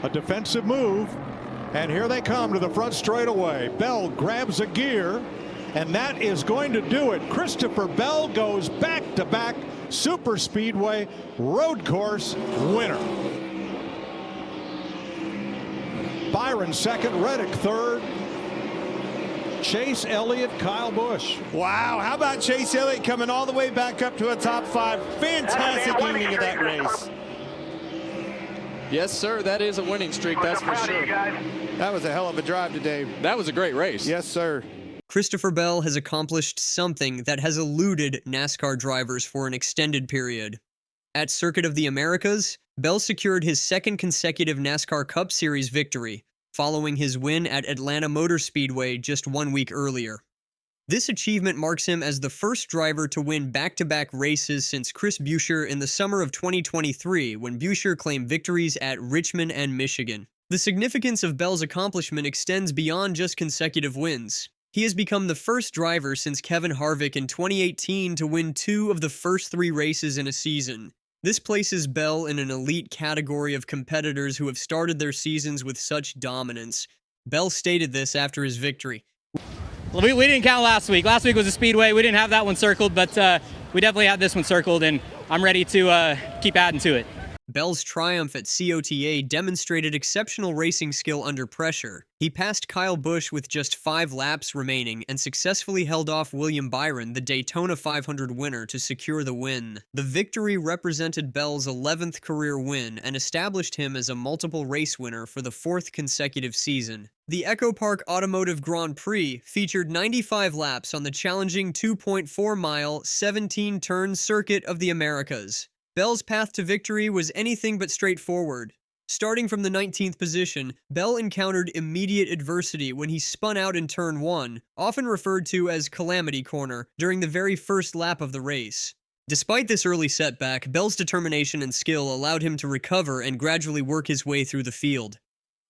A defensive move. And here they come to the front straightaway. Bell grabs a gear, and that is going to do it. Christopher Bell goes back-to-back super speedway road course winner. Byron second, Reddick third. Chase Elliott, Kyle Busch. Wow, how about Chase Elliott coming all the way back up to a top 5? Fantastic ending of that race. Yes, sir, that is a winning streak, that's for sure. That was a hell of a drive today. That was a great race. Yes, sir. Christopher Bell has accomplished something that has eluded NASCAR drivers for an extended period. At Circuit of the Americas, Bell secured his second consecutive NASCAR Cup Series victory, following his win at Atlanta Motor Speedway just 1 week earlier. This achievement marks him as the first driver to win back-to-back races since Chris Buescher in the summer of 2023, when Buescher claimed victories at Richmond and Michigan. The significance of Bell's accomplishment extends beyond just consecutive wins. He has become the first driver since Kevin Harvick in 2018 to win 2 of the first 3 races in a season. This places Bell in an elite category of competitors who have started their seasons with such dominance. Bell stated this after his victory. We didn't count last week. Last week was a speedway. We didn't have that one circled, but we definitely have this one circled, and I'm ready to keep adding to it. Bell's triumph at COTA demonstrated exceptional racing skill under pressure. He passed Kyle Busch with just 5 laps remaining and successfully held off William Byron, the Daytona 500 winner, to secure the win. The victory represented Bell's 11th career win and established him as a multiple race winner for the 4th consecutive season. The Echo Park Automotive Grand Prix featured 95 laps on the challenging 2.4-mile, 17-turn Circuit of the Americas. Bell's path to victory was anything but straightforward. Starting from the 19th position, Bell encountered immediate adversity when he spun out in Turn 1, often referred to as Calamity Corner, during the very first lap of the race. Despite this early setback, Bell's determination and skill allowed him to recover and gradually work his way through the field.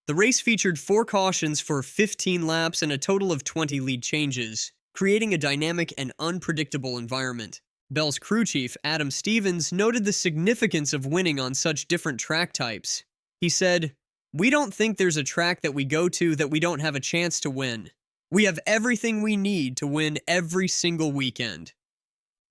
The race featured 4 cautions for 15 laps and a total of 20 lead changes, creating a dynamic and unpredictable environment. Bell's crew chief, Adam Stevens, noted the significance of winning on such different track types. He said, "We don't think there's a track that we go to that we don't have a chance to win. We have everything we need to win every single weekend."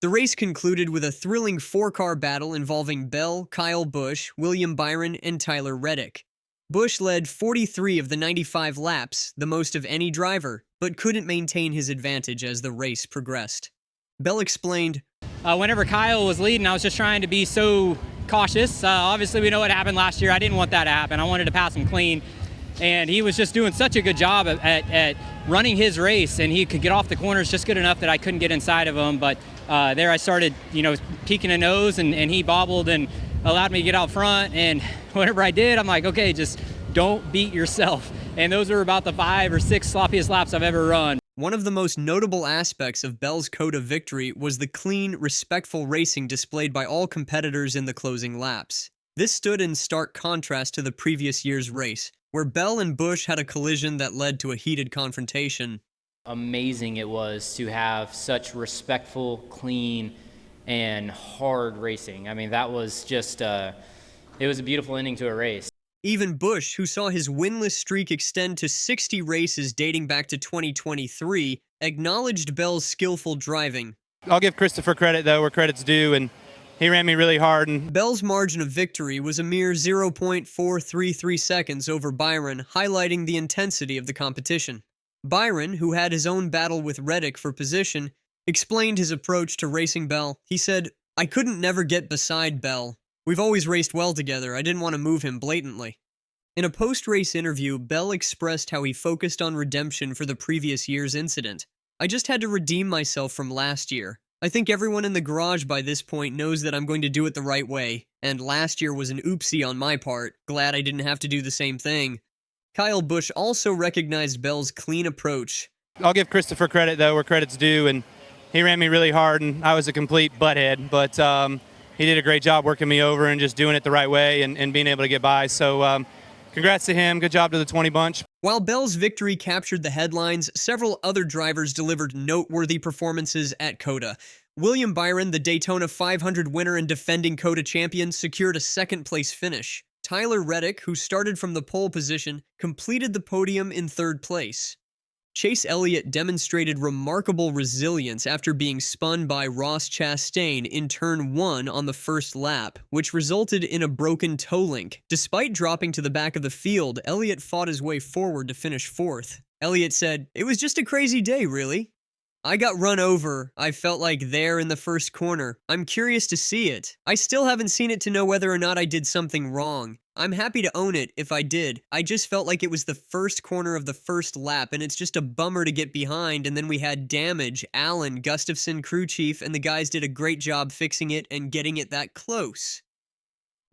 The race concluded with a thrilling 4-car battle involving Bell, Kyle Busch, William Byron, and Tyler Reddick. Busch led 43 of the 95 laps, the most of any driver, but couldn't maintain his advantage as the race progressed. Bell explained, Whenever Kyle was leading, I was just trying to be so cautious. Obviously, we know what happened last year. I didn't want that to happen. I wanted to pass him clean. And he was just doing such a good job at running his race, and he could get off the corners just good enough that I couldn't get inside of him. But there I started, peeking a nose, and he bobbled and allowed me to get out front. And whenever I did, I'm like, okay, just don't beat yourself. And those are about the 5 or 6 sloppiest laps I've ever run. One of the most notable aspects of Bell's COTA victory was the clean, respectful racing displayed by all competitors in the closing laps. This stood in stark contrast to the previous year's race, where Bell and Busch had a collision that led to a heated confrontation. Amazing it was to have such respectful, clean, and hard racing. I mean, that was just, it was a beautiful ending to a race. Even Busch, who saw his winless streak extend to 60 races dating back to 2023, acknowledged Bell's skillful driving. I'll give Cristopher credit, though, where credit's due, and he ran me really hard. And Bell's margin of victory was a mere 0.433 seconds over Byron, highlighting the intensity of the competition. Byron, who had his own battle with Reddick for position, explained his approach to racing Bell. He said, "I couldn't never get beside Bell. We've always raced well together. I didn't want to move him blatantly." In a post-race interview, Bell expressed how he focused on redemption for the previous year's incident. "I just had to redeem myself from last year. I think everyone in the garage by this point knows that I'm going to do it the right way, and last year was an oopsie on my part. Glad I didn't have to do the same thing." Kyle Busch also recognized Bell's clean approach. I'll give Cristopher credit, though, where credit's due, and he ran me really hard, and I was a complete butthead, but he did a great job working me over and just doing it the right way and being able to get by. So congrats to him. Good job to the 20 bunch. While Bell's victory captured the headlines, several other drivers delivered noteworthy performances at COTA. William Byron, the Daytona 500 winner and defending COTA champion, secured a second-place finish. Tyler Reddick, who started from the pole position, completed the podium in 3rd place. Chase Elliott demonstrated remarkable resilience after being spun by Ross Chastain in turn 1 on the first lap, which resulted in a broken toe link. Despite dropping to the back of the field, Elliott fought his way forward to finish 4th. Elliott said, "It was just a crazy day, really. I got run over. I felt like there in the first corner. I'm curious to see it. I still haven't seen it to know whether or not I did something wrong. I'm happy to own it if I did. I just felt like it was the first corner of the first lap, and it's just a bummer to get behind, and then we had damage. Allen, Gustafson, crew chief, and the guys did a great job fixing it and getting it that close."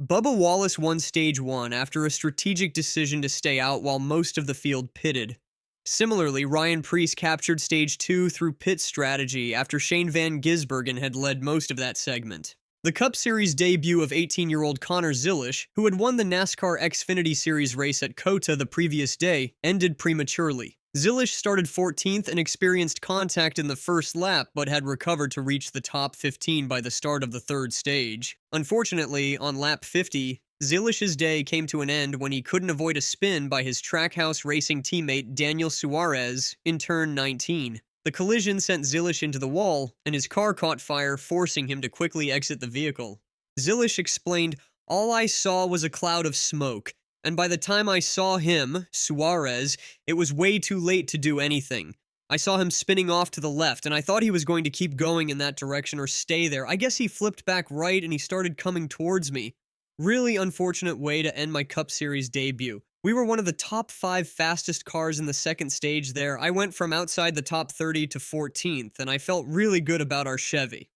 Bubba Wallace won Stage 1 after a strategic decision to stay out while most of the field pitted. Similarly, Ryan Preece captured Stage 2 through pit strategy after Shane Van Gisbergen had led most of that segment. The Cup Series debut of 18-year-old Connor Zilisch, who had won the NASCAR Xfinity Series race at COTA the previous day, ended prematurely. Zilisch started 14th and experienced contact in the first lap, but had recovered to reach the top 15 by the start of the 3rd stage. Unfortunately, on lap 50, Zilisch's day came to an end when he couldn't avoid a spin by his Trackhouse Racing teammate Daniel Suarez in turn 19. The collision sent Zilisch into the wall, and his car caught fire, forcing him to quickly exit the vehicle. Zilisch explained, "All I saw was a cloud of smoke, and by the time I saw him, Suarez, it was way too late to do anything. I saw him spinning off to the left, and I thought he was going to keep going in that direction or stay there. I guess he flipped back right and he started coming towards me. Really unfortunate way to end my Cup Series debut. We were one of the top 5 fastest cars in the 2nd stage there. I went from outside the top 30 to 14th, and I felt really good about our Chevy."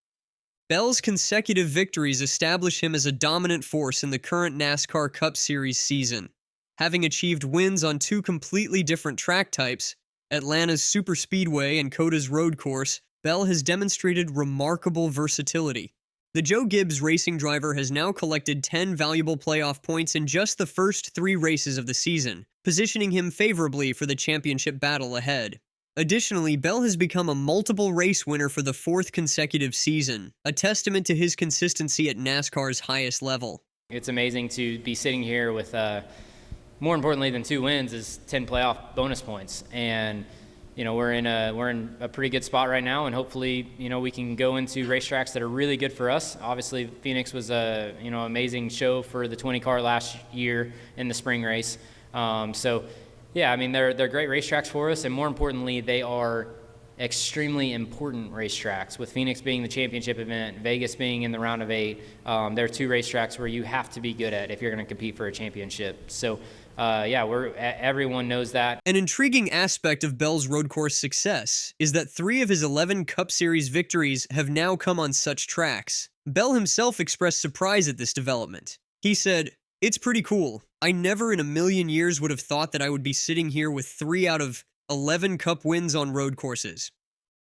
Bell's consecutive victories establish him as a dominant force in the current NASCAR Cup Series season. Having achieved wins on 2 completely different track types, Atlanta's Superspeedway and COTA's road course, Bell has demonstrated remarkable versatility. The Joe Gibbs racing driver has now collected 10 valuable playoff points in just the first 3 races of the season, positioning him favorably for the championship battle ahead. Additionally, Bell has become a multiple race winner for the 4th consecutive season, a testament to his consistency at NASCAR's highest level. It's amazing to be sitting here with, more importantly than 2 wins, is 10 playoff bonus points. And we're in a pretty good spot right now, and hopefully, we can go into racetracks that are really good for us. Obviously, Phoenix was a, amazing show for the 20 car last year in the spring race. So, yeah, I mean, they're great racetracks for us, and more importantly, they are extremely important racetracks. With Phoenix being the championship event, Vegas being in the round of 8, there are 2 racetracks where you have to be good at if you're going to compete for a championship. So, yeah, everyone knows that. An intriguing aspect of Bell's road course success is that 3 of his 11 Cup Series victories have now come on such tracks. Bell himself expressed surprise at this development. He said, "It's pretty cool. I never in a million years would have thought that I would be sitting here with 3 out of 11 Cup wins on road courses.